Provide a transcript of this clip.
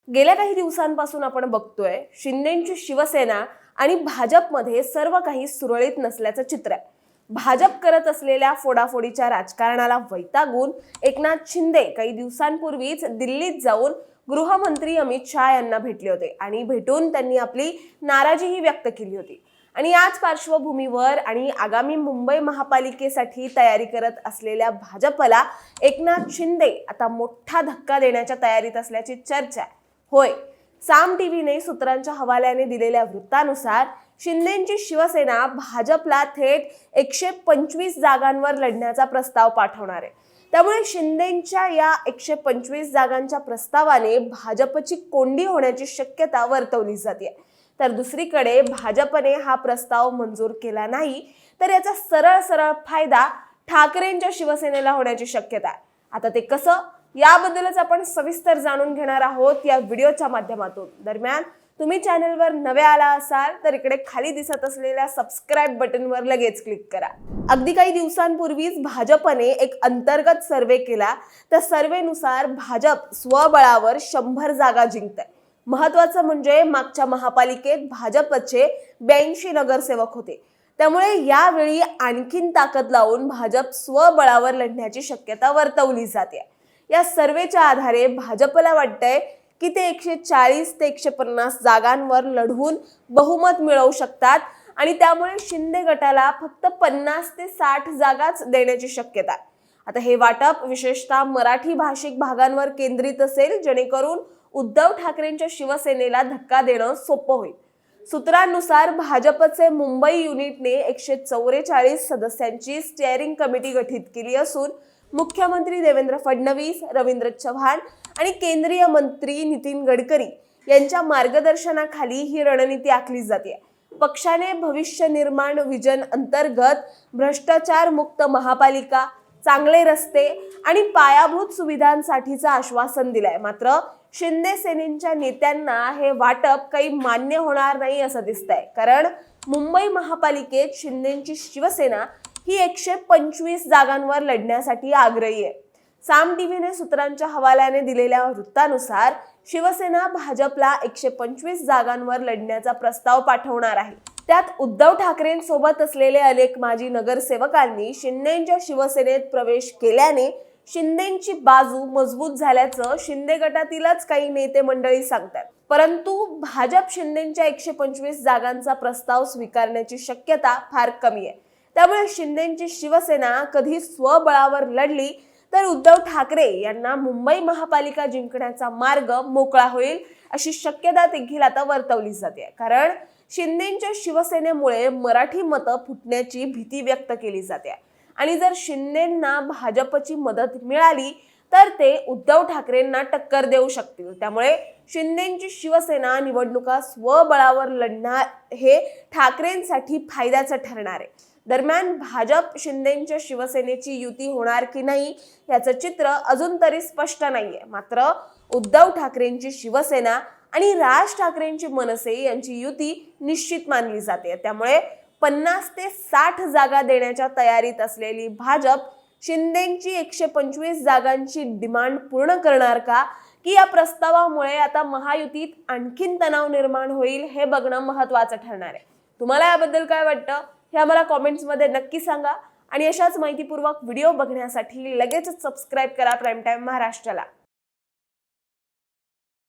गेल्या काही दिवसांपासून आपण बघतोय शिंदेची शिवसेना आणि भाजपमध्ये सर्व काही सुरळीत नसल्याचं चित्र आहे। भाजप करत असलेल्या फोडाफोडीच्या राजकारणाला वैतागून एकनाथ शिंदे काही दिवसांपूर्वीच दिल्लीत जाऊन गृहमंत्री अमित शहा यांना भेटले होते आणि भेटून त्यांनी आपली नाराजीही व्यक्त केली होती। आणि याच पार्श्वभूमीवर आणि आगामी मुंबई महापालिकेसाठी तयारी करत असलेल्या भाजपला एकनाथ शिंदे आता मोठा धक्का देण्याच्या तयारीत असल्याची चर्चा आहे। होय, साम टीव्हीने सूत्रांच्या हवाल्याने दिलेल्या वृत्तानुसार शिंदेची शिवसेना भाजपला थेट 125 जागांवर लढण्याचा प्रस्ताव पाठवणार आहे। त्यामुळे शिंदेच्या या 125 जागांच्या प्रस्तावाने भाजपची कोंडी होण्याची शक्यता वर्तवली जाते। तर दुसरीकडे भाजपने हा प्रस्ताव मंजूर केला नाही तर याचा सरळ फायदा ठाकरेंच्या शिवसेनेला होण्याची शक्यता आहे। आता ते कसं, याबद्दलच आपण सविस्तर जाणून घेणार आहोत या व्हिडिओच्या माध्यमातून। दरम्यान तुम्ही चॅनलवर नवे आला असाल तर इकडे खाली दिसत असलेल्या सबस्क्राइब बटनवर लगेच क्लिक करा। अगदी काही दिवसांपूर्वीच भाजपने एक अंतर्गत सर्वे केला। त्या सर्वेनुसार भाजप स्वबळावर 100 जागा जिंकते। महत्त्वाचं म्हणजे मागच्या महापालिकेत भाजपचे 82 नगरसेवक होते। त्यामुळे यावेळी आणखीन ताकद लावून भाजप स्वबळावर लढण्याची शक्यता वर्तवली जाते। या सर्वेच्या आधारे भाजपला वाटतंय की ते 140 ते 150 जागांवर लढवून बहुमत मिळवू शकतात आणि त्यामुळे शिंदे गटाला फक्त 50 ते 60 जागाच देण्याची शक्यता आहे। आता हे वाटप विशेषतः मराठी भाषिक भागांवर केंद्रित असेल, जेणेकरून उद्धव ठाकरेंच्या शिवसेनेला धक्का देणं सोपं होईल। सूत्रांनुसार भाजपचे मुंबई युनिटने 144 सदस्यांची स्टीअरिंग कमिटी गठीत केली असून मुख्यमंत्री देवेंद्र फडणवीस, रवींद्र चव्हाण आणि केंद्रीय मंत्री नितीन गडकरी यांच्या मार्गदर्शनाखाली ही रणनीती आखली जाते। पक्षाने भविष्य निर्माण विजन अंतर्गत भ्रष्टाचार मुक्त महापालिका, चांगले रस्ते आणि पायाभूत सुविधांसाठीचं आश्वासन दिलंय। मात्र शिंदे सेनेच्या नेत्यांना हे वाटप काही मान्य होणार नाही असं दिसतंय, कारण मुंबई महापालिकेत शिंदेची शिवसेना ही 125 जागांवर लढण्यासाठी आग्रही आहे। साम टीव्हीने सूत्रांच्या हवाल्याने दिलेल्या वृत्तानुसार शिवसेना भाजपला 125 जागांवर लढण्याचा प्रस्ताव पाठवणार आहे। त्यात उद्धव ठाकरेंसोबत असलेले अनेक माजी नगरसेवकांनी शिंदेच्या शिवसेनेत प्रवेश केल्याने शिंदेची बाजू मजबूत झाल्याचं शिंदे गटातीलच काही नेते मंडळी सांगतात। परंतु भाजप शिंदेच्या 125 जागांचा प्रस्ताव स्वीकारण्याची शक्यता फार कमी आहे। त्यामुळे शिंदेची शिवसेना कधी स्वबळावर लढली तर उद्धव ठाकरे यांना मुंबई महापालिका जिंकण्याचा मार्ग मोकळा होईल अशी शक्यता देखील आता वर्तवली जाते। कारण शिंदेच्या शिवसेनेमुळे मराठी मतं फुटण्याची भीती व्यक्त केली जाते आणि जर शिंदेंना भाजपची मदत मिळाली तर ते उद्धव ठाकरेंना टक्कर देऊ शकतील। त्यामुळे शिंदेची शिवसेना निवडणुका स्वबळावर लढणार हे ठाकरेंसाठी फायद्याचं ठरणार आहे। दरम्यान भाजप शिंदेच्या शिवसेनेची युती होणार की नाही याचं चित्र अजून तरी स्पष्ट नाहीये। मात्र उद्धव ठाकरेंची शिवसेना आणि राज ठाकरेंची मनसे यांची युती निश्चित मानली जाते। त्यामुळे 50 ते 60 जागा देण्याच्या तयारीत असलेली भाजप शिंदेची 125 जागांची डिमांड पूर्ण करणार का, की या प्रस्तावामुळे आता महायुतीत आणखीन तणाव निर्माण होईल हे बघणं महत्त्वाचं ठरणार आहे। तुम्हाला याबद्दल काय वाटतं हे आम्हाला कमेंट्समध्ये नक्की सांगा आणि अशाच माहितीपूर्वक व्हिडिओ बघण्यासाठी लगेचच सबस्क्राइब करा प्राईम टाइम महाराष्ट्राला।